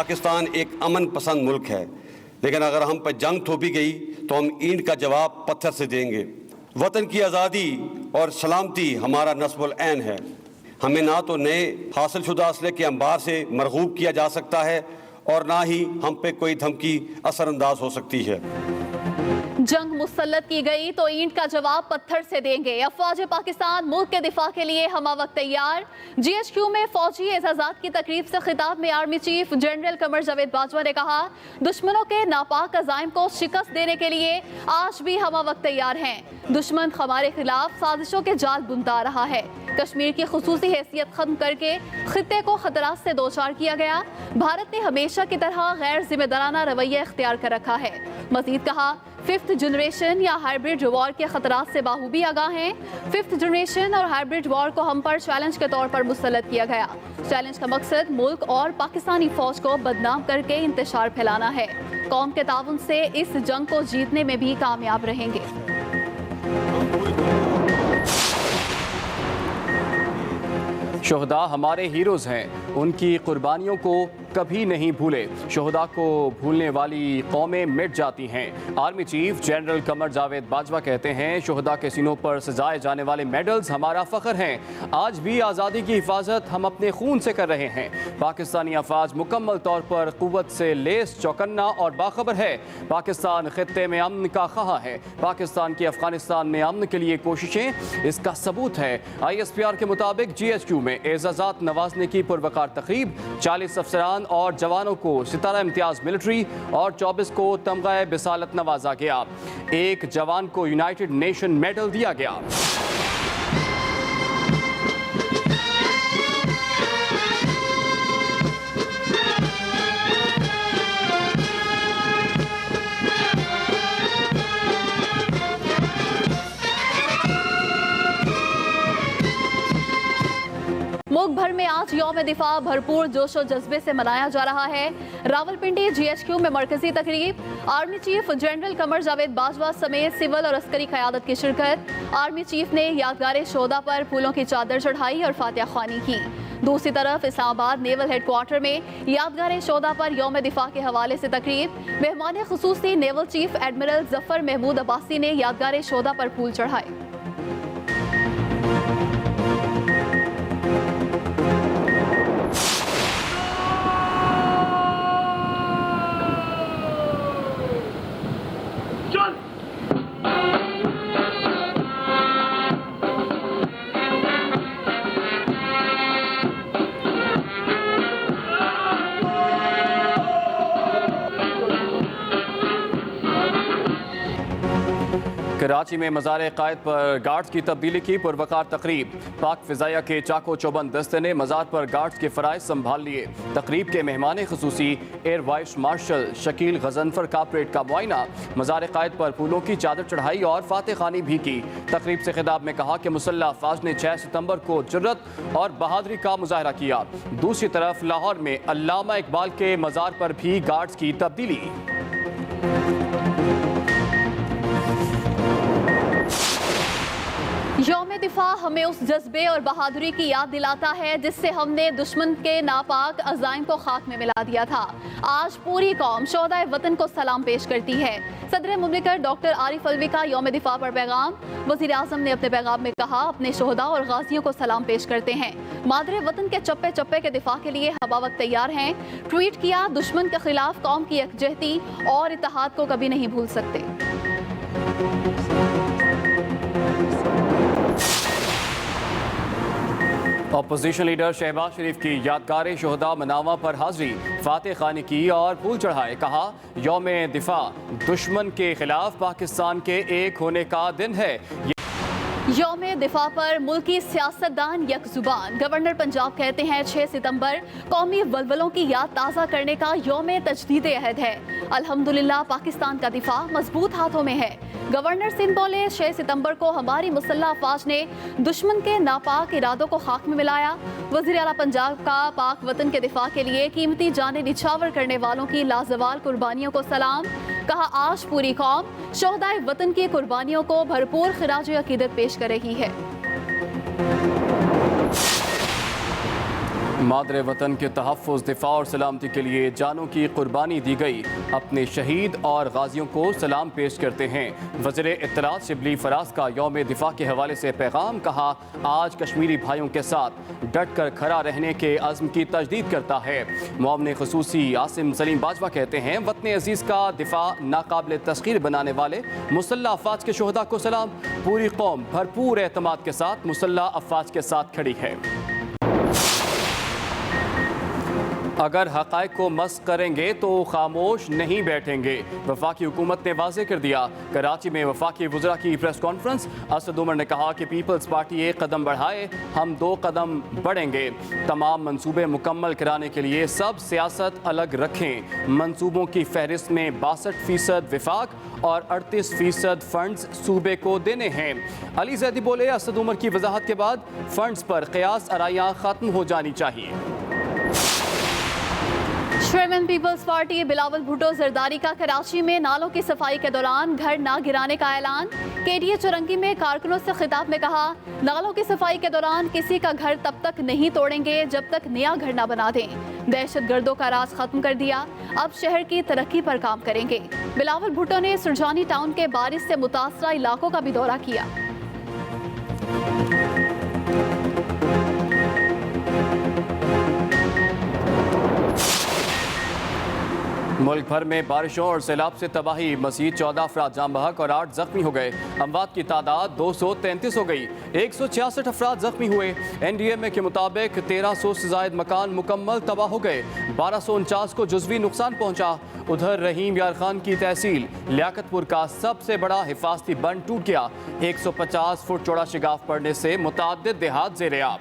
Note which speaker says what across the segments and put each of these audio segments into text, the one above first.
Speaker 1: پاکستان ایک امن پسند ملک ہے، لیکن اگر ہم پہ جنگ تھوپی گئی تو ہم اینٹ کا جواب پتھر سے دیں گے۔ وطن کی آزادی اور سلامتی ہمارا نصب العین ہے۔ ہمیں نہ تو نئے حاصل شدہ اسلحے کے انبار سے مرغوب کیا جا سکتا ہے اور نہ ہی ہم پہ کوئی دھمکی اثر انداز ہو سکتی ہے۔
Speaker 2: جنگ مسلط کی گئی تو اینٹ کا جواب پتھر سے دیں گے۔ افواج پاکستان ملک کے دفاع کے لیے ہمہ وقت تیار۔ جی ایچ کیو میں فوجی اعزازات کی تقریب سے خطاب میں army chief general Qamar Javed Bajwa نے کہا، دشمنوں کے ناپاک عزائم کو شکست دینے کے لیے آج بھی ہمہ وقت تیار ہیں۔ دشمن ہمارے خلاف سازشوں کے جال بنتا رہا ہے۔ کشمیر کی خصوصی حیثیت ختم کر کے خطے کو خطرات سے دوچار کیا گیا۔ بھارت نے ہمیشہ کی طرح غیر ذمہ دارانہ رویہ اختیار کر رکھا ہے۔ مزید کہا، 5th جنریشن یا ہائبرڈ وار کے خطرات سے باخوبی آگاہ ہیں۔ 5th جنریشن اور ہائبرڈ وار کو ہم پر چیلنج کے طور پر مسلط کیا گیا۔ چیلنج کا مقصد ملک اور پاکستانی فوج کو بدنام کر کے انتشار پھیلانا ہے۔ قوم کے تعاون سے اس جنگ کو جیتنے میں بھی کامیاب رہیں گے۔
Speaker 3: شہداء ہمارے ہیروز ہیں، ان کی قربانیوں کو کبھی نہیں بھولے۔ شہداء کو بھولنے والی قومیں مٹ جاتی ہیں۔ Army chief general Qamar Javed Bajwa کہتے ہیں، شہداء کے سینوں پر سجائے جانے والے میڈلز ہمارا فخر ہیں۔ آج بھی آزادی کی حفاظت ہم اپنے خون سے کر رہے ہیں۔ پاکستانی افواج مکمل طور پر قوت سے لیس، چوکنا اور باخبر ہے۔ پاکستان خطے میں امن کا خواہاں ہے۔ پاکستان کی افغانستان میں امن کے لیے کوششیں اس کا ثبوت ہے۔ ISPR کے مطابق جی ایچ کیو میں اعزازات نوازنے کی پروقار تقریب، 40 افسران اور جوانوں کو ستارہ امتیاز ملٹری اور 24 کو تمغہ بسالت نوازا گیا۔ ایک جوان کو یونائیٹڈ نیشن میڈل دیا گیا۔
Speaker 2: ملک بھر میں آج یوم دفاع بھرپور جوش و جذبے سے منایا جا رہا ہے۔ راولپنڈی جی ایچ کیو میں مرکزی تقریب، army chief general Qamar Javed Bajwa سمیت سول اور عسکری قیادت کی شرکت۔ آرمی چیف نے یادگار شہداء پر پھولوں کی چادر چڑھائی اور فاتحہ خوانی کی۔ دوسری طرف اسلام آباد نیول ہیڈ کوارٹر میں یادگار شہداء پر یوم دفاع کے حوالے سے تقریب، مہمان خصوصی نیول چیف ایڈمرل ظفر محمود عباسی نے یادگار شہداء پر پھول چڑھائے۔
Speaker 3: کراچی میں مزار قائد پر گارڈز کی تبدیلی کی پروقار تقریب، پاک فضائیہ کے چاقو چوبند دستے نے مزار پر گارڈز کے فرائض سنبھال لیے۔ تقریب کے مہمان خصوصی air vice marshal Shakeel Ghazanfar کا پریڈ کا معائنہ، مزار قائد پر پھولوں کی چادر چڑھائی اور فاتح خوانی بھی کی۔ تقریب سے خطاب میں کہا کہ مسلح افواج نے 6 ستمبر کو جرت اور بہادری کا مظاہرہ کیا۔ دوسری طرف لاہور میں علامہ اقبال کے مزار پر بھی گارڈز کی تبدیلی۔
Speaker 2: یوم دفاع ہمیں اس جذبے اور بہادری کی یاد دلاتا ہے جس سے ہم نے دشمن کے ناپاک عزائم کو خاک میں ملا دیا تھا۔ آج پوری قوم شہدائے وطن کو سلام پیش کرتی ہے۔ صدر مملکت ڈاکٹر عارف الوی کا یوم دفاع پر پیغام، وزیر اعظم نے اپنے پیغام میں کہا، اپنے شہداء اور غازیوں کو سلام پیش کرتے ہیں، مادر وطن کے چپے چپے کے دفاع کے لیے ہمہ وقت تیار ہیں۔ ٹویٹ کیا، دشمن کے خلاف قوم کی یکجہتی اور اتحاد کو کبھی نہیں بھول سکتے۔
Speaker 3: اپوزیشن لیڈر شہباز شریف کی یادگار شہداء مناواں پر حاضری، فاتح خوانی کی اور پھول چڑھائے۔ کہا، یوم دفاع دشمن کے خلاف پاکستان کے ایک ہونے کا دن ہے۔
Speaker 2: یوم دفاع پر ملکی سیاستدان یک زبان، گورنر پنجاب کہتے ہیں 6 ستمبر قومی ولولوں کی یاد تازہ کرنے کا یوم تجدید عہد ہے۔ الحمدللہ پاکستان کا دفاع مضبوط ہاتھوں میں ہے۔ گورنر سندھ بولے، 6 ستمبر کو ہماری مسلح افواج نے دشمن کے ناپاک ارادوں کو خاک میں ملایا۔ وزیر اعلیٰ پنجاب کا پاک وطن کے دفاع کے لیے قیمتی جانیں نچھاور کرنے والوں کی لازوال قربانیوں کو سلام۔ کہا، آج پوری قوم شہدائے وطن کی قربانیوں کو بھرپور خراج عقیدت پیش کر رہی ہے۔
Speaker 3: मादरे वतन के तहफ़्फ़ुज़, दिफा और सलामती के लिए जानों की कुर्बानी दी गई अपने शहीद और गाजियों को सलाम पेश करते हैं। वज़ीर इत्तलात शिबली फराज का यौम दिफा के हवाले से पैगाम, कहा आज कश्मीरी भाइयों के साथ डट कर खड़ा रहने के अज़्म की तजदीद करता है। मुआविन ख़ुसूसी आसिम सलीम बाजवा कहते हैं, वतन अज़ीज़ का दिफा नाकाबिल तस्ख़ीर बनाने वाले मुसल्लह अफ़वाज के शोहदा को सलाम। पूरी कौम भरपूर एतमाद के साथ मुसल्लह अफ़वाज के साथ खड़ी है। अगर हक़ाइक़ को मस्ख़ करेंगे तो खामोश नहीं बैठेंगे, वफाकी हुकूमत ने वाज़ेह कर दिया। कराची में वफाकी वज़रा की प्रेस कॉन्फ्रेंस, असद उमर ने कहा कि पीपल्स पार्टी एक कदम बढ़ाए, हम 2 कदम बढ़ेंगे। तमाम मंसूबे मुकम्मल कराने के लिए सब सियासत अलग रखें। मंसूबों की फहरिस्त में 62% विफाक और 38% फंड्स सूबे को देने हैं। अली जैदी बोले, असद उमर की वजाहत के बाद फंड्स पर क़यास आराइयाँ ख़त्म हो जानी चाहिए।
Speaker 2: चेयरमैन पीपल्स पार्टी बिलावल भुट्टो जरदारी का कराची में नालों की सफाई के दौरान घर ना गिराने का ऐलान। केडीए चुरंगी में कारकुनों से खिताब में कहा, नालों की सफाई के दौरान किसी का घर तब तक नहीं तोड़ेंगे जब तक नया घर ना बना दें। दहशत गर्दों का राज खत्म कर दिया, अब शहर की तरक्की पर काम करेंगे। बिलावल भुट्टो ने सुरजानी टाउन के बारिश से मुतासरा इलाकों का भी दौरा किया।
Speaker 3: मुल्क भर में बारिशों और सैलाब से तबाही, मज़ीद 14 अफराद जाम बहक और 8 जख्मी हो गए। अमवात की तादाद 233 हो गई, 166 अफराद जख्मी हुए। NDMA के मुताबिक 1300 से ज़ायद मकान मुकम्मल तबाह हो गए, 1249 को जुज़वी नुकसान पहुँचा। उधर रहीम यार खान की तहसील लियाकतपुर का सबसे बड़ा हिफाजती बंद टूट गया, 150 फुट चौड़ा शिगाफ पड़ने से मुतअद्दिद देहात ज़ेर-ए-आब।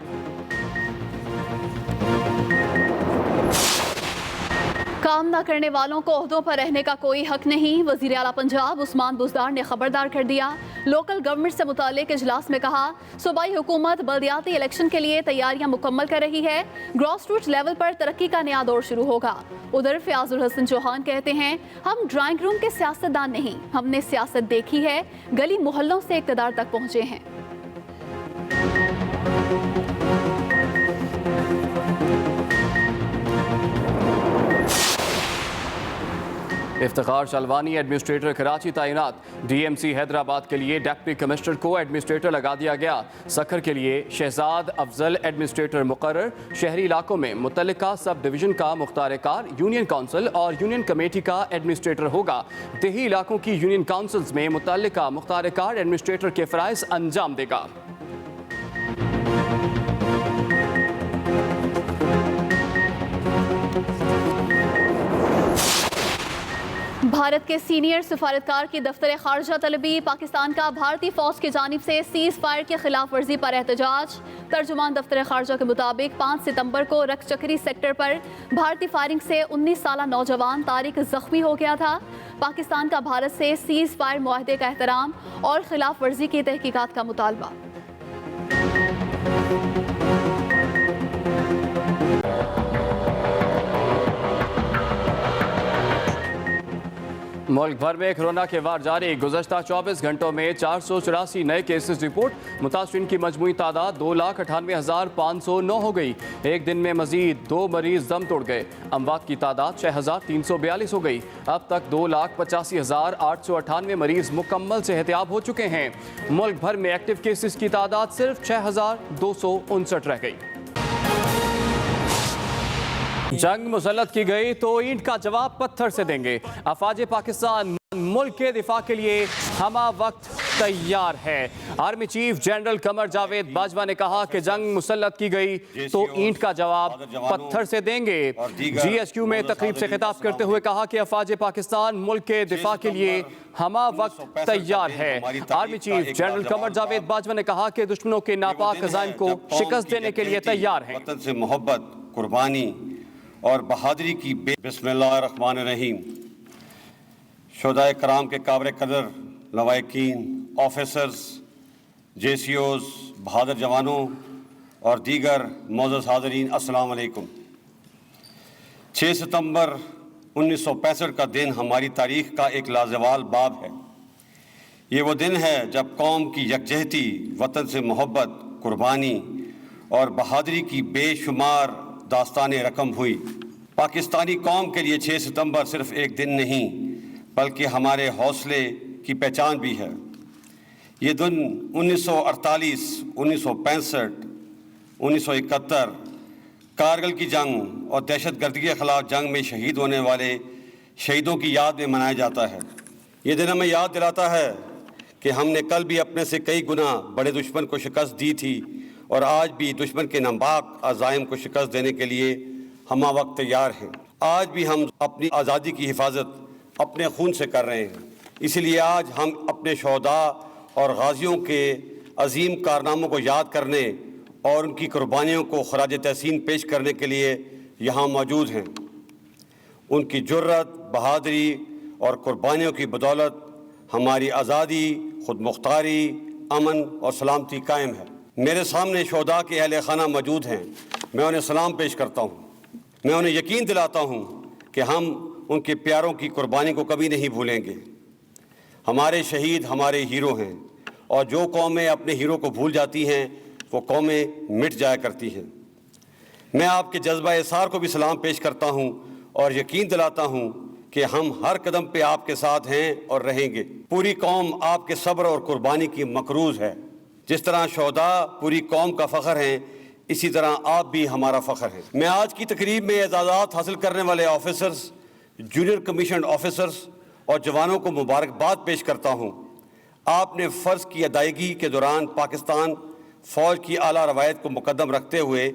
Speaker 2: काम न करने वालों को ओहदों पर रहने का कोई हक नहीं, वज़ीर आला पंजाब उस्मान बुज़दार ने खबरदार कर दिया। लोकल गवर्नमेंट से मुताल्लिक इजलास में कहा, सूबाई हुकूमत बल्दियाती इलेक्शन के लिए तैयारियां मुकम्मल कर रही है, ग्रॉस रूट लेवल पर तरक्की का नया दौर शुरू होगा। उधर फयाजुल हसन चौहान कहते हैं, हम ड्राइंग रूम के सियासतदान नहीं, हमने सियासत देखी है, गली मोहल्लों से इक़्तिदार तक पहुँचे हैं।
Speaker 3: इफ्तिखार शालवानी एडमिनिस्ट्रेटर कराची तैनात। DMC हैदराबाद के लिए डिप्टी कमिश्नर को एडमिनिस्ट्रेटर लगा दिया गया। सखर के लिए शहजाद अफजल एडमिनिस्ट्रेटर मुकर्रर। शहरी इलाकों में मुतल्लिका सब डिवीज़न का मुख्तार कार यूनियन काउंसिल और यूनियन कमेटी का एडमिनिस्ट्रेटर होगा। देही इलाकों की यूनियन काउंसिल्स में मुतल्लिका मुख्तार कार एडमिनिस्ट्रेटर के फ़राइज़ अंजाम देगा।
Speaker 2: भारत के सीनियर सफारतकार की दफ्तर खारजा तलबी। पाकिस्तान का भारतीय फौज की जानिब से सीज़ फायर की खिलाफ वर्जी पर एहतजाज। तर्जुमान दफ्तर खारजा के मुताबिक 5 सितंबर को रकचकरी सेक्टर पर भारतीय फायरिंग से 19 साला नौजवान तारिक जख्मी हो गया था। पाकिस्तान का भारत से सीज़ फायर मुआहदे का एहतराम और खिलाफ वर्जी की तहकीकात का मुतालबा।
Speaker 3: मुल्क भर में कोरोना के वार जारी। गुज़श्ता 24 घंटों में 484 नए केसेस रिपोर्ट। मुतासरीन की मजमूई तादाद 2,98,509 हो गई। एक दिन में मजीद 2 मरीज दम तोड़ गए। अमवात की तादाद 6,342 हो गई। अब तक 2,85,898 मरीज मुकम्मल सेहतियाब हो चुके हैं। मुल्क भर में एक्टिव केसेस की तादाद सिर्फ 6,259 रह गई। जंग मुसल्लत की गई तो ईंट का जवाब पत्थर से देंगे। अफवाज पाकिस्तान मुल्क के दिफा के लिए हमा वक्त तैयार है। Army chief general Qamar Javed Bajwa ने कहा कि जंग मुसल्लत की गई तो ईंट का जवाब पत्थर से देंगे। GSQ में तकरीब से खिताब करते हुए कहा कि अफवाज पाकिस्तान मुल्क के दिफा के लिए हमा वक्त तैयार है। Army chief general Qamar Javed Bajwa ने कहा कि दुश्मनों के नापाक अज़ाइम को शिकस्त देने के लिए तैयार हैं।
Speaker 1: वतन से मोहब्बत, कुर्बानी और बहादुरी की बिस्मिल्लाहिर्रहमानिर्रहीम। शुहदाए कराम के काबिल कदर लवाहिकीन, ऑफिसर्स, JCOs, बहादुर जवानों और दीगर मौजूद हाज़रीन, अस्सलाम वालेकुम। 6 सितंबर 1965 का दिन हमारी तारीख़ का एक लाजवाल बाब है। ये वो दिन है जब कौम की यकजहती, वतन से मोहब्बत, कुर्बानी और बहादुरी की बेशुमार दास्तान रकम हुई। पाकिस्तानी कौम के लिए 6 सितंबर सिर्फ एक दिन नहीं बल्कि हमारे हौसले की पहचान भी है। ये दिन 1948, 1965, 1971 कारगिल की जंग और दहशतगर्दी के ख़िलाफ़ जंग में शहीद होने वाले शहीदों की याद में मनाया जाता है। ये दिन हमें याद दिलाता है कि हमने कल भी अपने से कई गुना बड़े दुश्मन को शिकस्त दी थी और आज भी दुश्मन के नापाक अज़ाइम को शिकस्त देने के लिए हम वक्त तैयार हैं। आज भी हम अपनी आज़ादी की हिफाजत अपने खून से कर रहे हैं। इसीलिए आज हम अपने शहदा और गाजियों के अजीम कारनामों को याद करने और उनकी कुर्बानियों को खराज तहसीन पेश करने के लिए यहाँ मौजूद हैं। उनकी जुर्रत, बहादुरी और कुर्बानियों की बदौलत हमारी आज़ादी, खुद मुख्तारी, अमन और सलामती कायम है। मेरे सामने शहदा के अहले खाना मौजूद हैं। मैं उन्हें सलाम पेश करता हूँ। मैं उन्हें यकीन दिलाता हूँ कि हम उनके प्यारों की कुर्बानी को कभी नहीं भूलेंगे। हमारे शहीद हमारे हीरो हैं और जो कौमें अपने हीरो को भूल जाती हैं वो कौमें मिट जाया करती हैं। मैं आपके जज्बा इसार को भी सलाम पेश करता हूँ और यकीन दिलाता हूँ कि हम हर कदम पे आपके साथ हैं और रहेंगे। पूरी कौम आपके सब्र और कुर्बानी की मकरूज़ है। जिस तरह शहदा पूरी कौम का फ़ख्र हैं, इसी तरह आप भी हमारा फ़ख्र हैं। मैं आज की तकरीब में एजाज़ात हासिल करने वाले ऑफिसर्स, जूनियर कमीशन ऑफिसर्स और जवानों को मुबारकबाद पेश करता हूँ। आपने फ़र्ज़ की अदायगी के दौरान पाकिस्तान फ़ौज की आला रवायत को मुकद्दम रखते हुए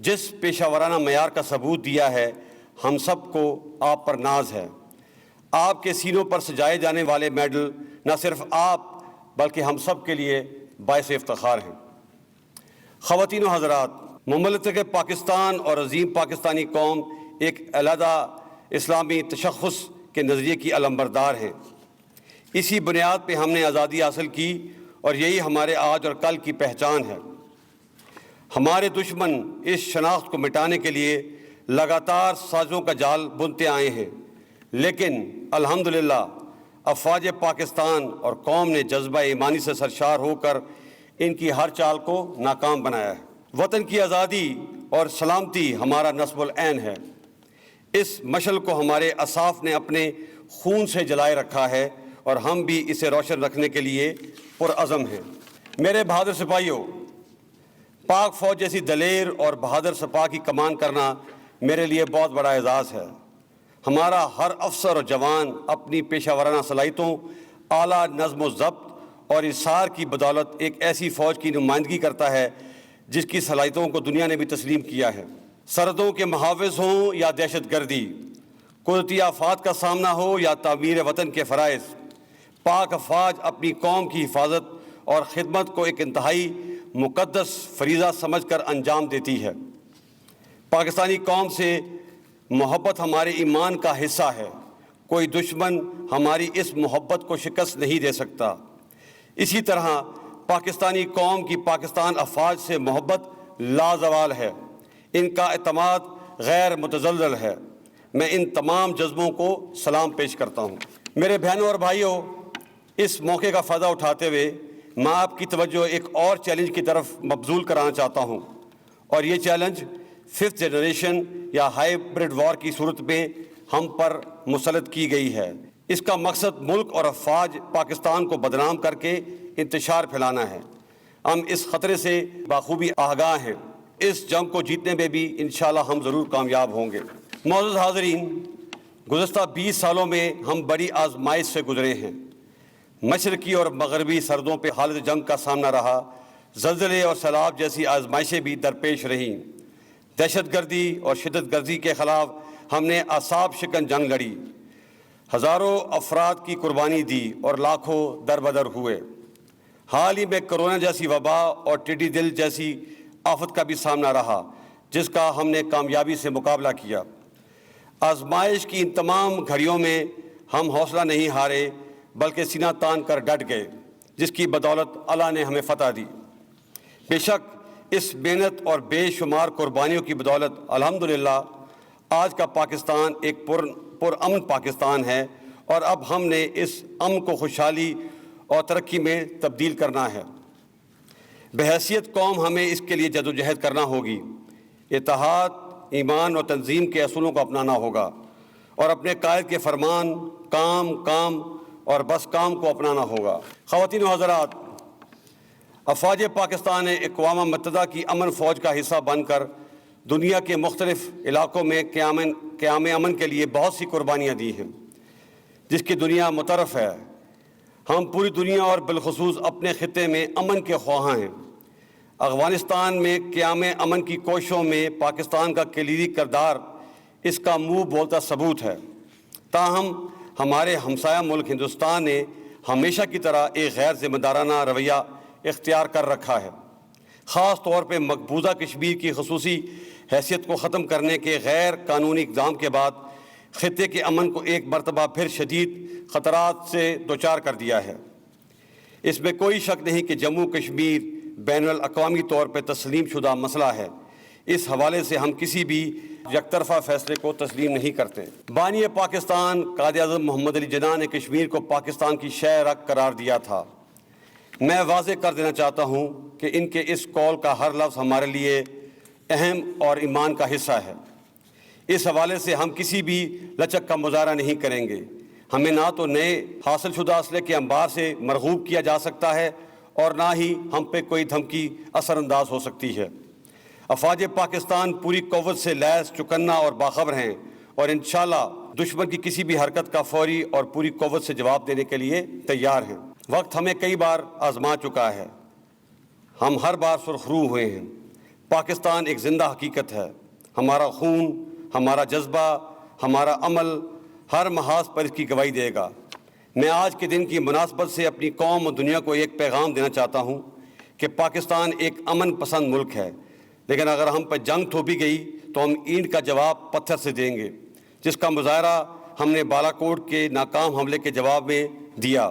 Speaker 1: जिस पेशावराना मयार का सबूत दिया है, हम सब को आप पर नाज है। आपके सीनों पर सजाए जाने वाले मेडल न सिर्फ आप बल्कि हम सब के लिए बाइस इफ्तिखार हैं। ख़वातीन व हज़रात, मुमल्लिक पाकिस्तान और अज़ीम पाकिस्तानी कौम एक अलहदा इस्लामी तशख़्ख़ुस के नज़रिए की अलंबरदार हैं। इसी बुनियाद पे हमने आज़ादी हासिल की और यही हमारे आज और कल की पहचान है। हमारे दुश्मन इस शनाख्त को मिटाने के लिए लगातार साज़ों का जाल बुनते आए हैं, लेकिन अल्हम्दुलिल्लाह अफ़वाज पाकिस्तान और कौम ने जज्बा ईमानी से सरशार होकर इनकी हर चाल को नाकाम बनाया है। वतन की आज़ादी और सलामती हमारा नस्बुल ऐन है। इस मशल को हमारे असाफ ने अपने खून से जलाए रखा है और हम भी इसे रोशन रखने के लिए पुरअज़म हैं। मेरे बहादुर सिपाहियों, पाक फ़ौज जैसी दलेर और बहादुर सिपाह की कमान करना मेरे लिए बहुत बड़ा एजाज़ है। हमारा हर अफसर और जवान अपनी पेशावराना सलाहियतों, आला नज़्म व ज़ब्त और इसार की बदौलत एक ऐसी फ़ौज की नुमाइंदगी करता है जिसकी सलाहियतों को दुनिया ने भी तस्लीम किया है। सरहदों के मुहाफ़िज़ हों या दहशत गर्दी, कुदरती आफ़ात का सामना हो या तामीर वतन के फ़राइज़, पाक अफ़वाज अपनी कौम की हिफाजत और ख़िदमत को एक इंतहाई मुक़द्दस फ़रीज़ा समझकर अंजाम देती है। पाकिस्तानी कौम से मोहब्बत हमारे ईमान का हिस्सा है। कोई दुश्मन हमारी इस मोहब्बत को शिकस्त नहीं दे सकता। इसी तरह पाकिस्तानी कौम की पाकिस्तान अफ़वाज से मोहब्बत लाज़वाल है। इनका एतमाद गैर मुतज़ल्ज़ल है। मैं इन तमाम जज्बों को सलाम पेश करता हूँ। मेरे बहनों और भाइयों, इस मौके का फ़ायदा उठाते हुए मैं आपकी तवज्जो एक और चैलेंज की तरफ मबजूल कराना चाहता हूँ, और ये चैलेंज 5th जनरेशन या हाइब्रिड वॉर की सूरत में हम पर मुसल्लत की गई है। इसका मकसद मुल्क और अफ़वाज पाकिस्तान को बदनाम करके इंतशार फैलाना है। हम इस ख़तरे से बाखूबी आगाह हैं। इस जंग को जीतने में भी इंशाअल्लाह हम ज़रूर कामयाब होंगे। मौजूद हाज़रीन, गुज़श्ता 20 सालों में हम बड़ी आजमाइश से गुजरे हैं। मशरक़ी और मगरबी सरहदों पर हालत जंग का सामना रहा। ज़लज़ले और सैलाब जैसी आजमाइशें भी दरपेश रहीं। दहशतगर्दी और शिद्दतगर्दी के ख़िलाफ़ हमने असाब शिकन जंग लड़ी। हज़ारों अफराद की कुर्बानी दी और लाखों दरबदर हुए। हाल ही में कोरोना जैसी वबा और टिड्डी दिल जैसी आफत का भी सामना रहा, जिसका हमने कामयाबी से मुकाबला किया। आजमाइश की इन तमाम घड़ियों में हम हौसला नहीं हारे बल्कि सीना तान कर डट गए, जिसकी बदौलत अल्लाह ने हमें फ़तह दी। बेशक इस मेहनत और बेशुमार कुर्बानियों की बदौलत अल्हम्दुलिल्लाह आज का पाकिस्तान एक पुरअमन पाकिस्तान है, और अब हमने इस अमन को खुशहाली और तरक्की में तब्दील करना है। बहैसियत कौम हमें इसके लिए जदोजहद करना होगी। इत्तेहाद, ایمان اور تنظیم کے اصولوں کو اپنانا ہوگا اور اپنے قائد کے فرمان کام کام اور بس کام کو اپنانا ہوگا۔ خواتین و حضرات، افواج پاکستان نے اقوام متحدہ کی امن فوج کا حصہ بن کر دنیا کے مختلف علاقوں میں قیام امن کے لیے بہت سی قربانیاں دی ہیں، جس کی دنیا متعارف ہے۔ ہم پوری دنیا اور بالخصوص اپنے خطے میں امن کے خواہاں ہیں۔ افغانستان میں قیام امن کی کوششوں میں پاکستان کا کلیدی کردار اس کا منہ بولتا ثبوت ہے۔ تاہم ہمارے ہمسایہ ملک ہندوستان نے ہمیشہ کی طرح ایک غیر ذمہ دارانہ رویہ اختیار کر رکھا ہے، خاص طور پہ مقبوضہ کشمیر کی خصوصی حیثیت کو ختم کرنے کے غیر قانونی اقدام کے بعد خطے کے امن کو ایک مرتبہ پھر شدید خطرات سے دوچار کر دیا ہے۔ اس میں کوئی شک نہیں کہ جموں کشمیر بین الاقوامی طور پہ تسلیم شدہ مسئلہ ہے۔ اس حوالے سے ہم کسی بھی یک طرفہ فیصلے کو تسلیم نہیں کرتے۔ بانی پاکستان قائد اعظم محمد علی جناح نے کشمیر کو پاکستان کی شہ رگ قرار دیا تھا۔ میں واضح کر دینا چاہتا ہوں کہ ان کے اس قول کا ہر لفظ ہمارے لیے اہم اور ایمان کا حصہ ہے۔ اس حوالے سے ہم کسی بھی لچک کا مظاہرہ نہیں کریں گے۔ ہمیں نہ تو نئے حاصل شدہ اسلحے کے انبار سے مرغوب کیا جا سکتا ہے اور نہ ہی ہم پہ کوئی دھمکی اثر انداز ہو سکتی ہے۔ افواج پاکستان پوری قوت سے لیس، چکنا اور باخبر ہیں اور انشاءاللہ دشمن کی کسی بھی حرکت کا فوری اور پوری قوت سے جواب دینے کے لیے تیار ہیں۔ وقت ہمیں کئی بار آزما چکا ہے، ہم ہر بار سرخ رو ہوئے ہیں۔ پاکستان ایک زندہ حقیقت ہے۔ ہمارا خون، ہمارا جذبہ، ہمارا عمل ہر محاذ پر اس کی گواہی دے گا۔ میں آج کے دن کی مناسبت سے اپنی قوم اور دنیا کو ایک پیغام دینا چاہتا ہوں کہ پاکستان ایک امن پسند ملک ہے، لیکن اگر ہم پہ جنگ تھوپی گئی تو ہم اینٹ کا جواب پتھر سے دیں گے، جس کا مظاہرہ ہم نے بالا کوٹ کے ناکام حملے کے جواب میں دیا۔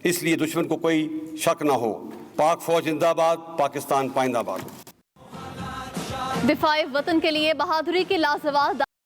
Speaker 1: اس لیے دشمن کو کوئی شک نہ ہو۔ پاک فوج زندہ باد، پاکستان پائندہ باد۔
Speaker 2: دفاع وطن کے لیے بہادری کی لازوال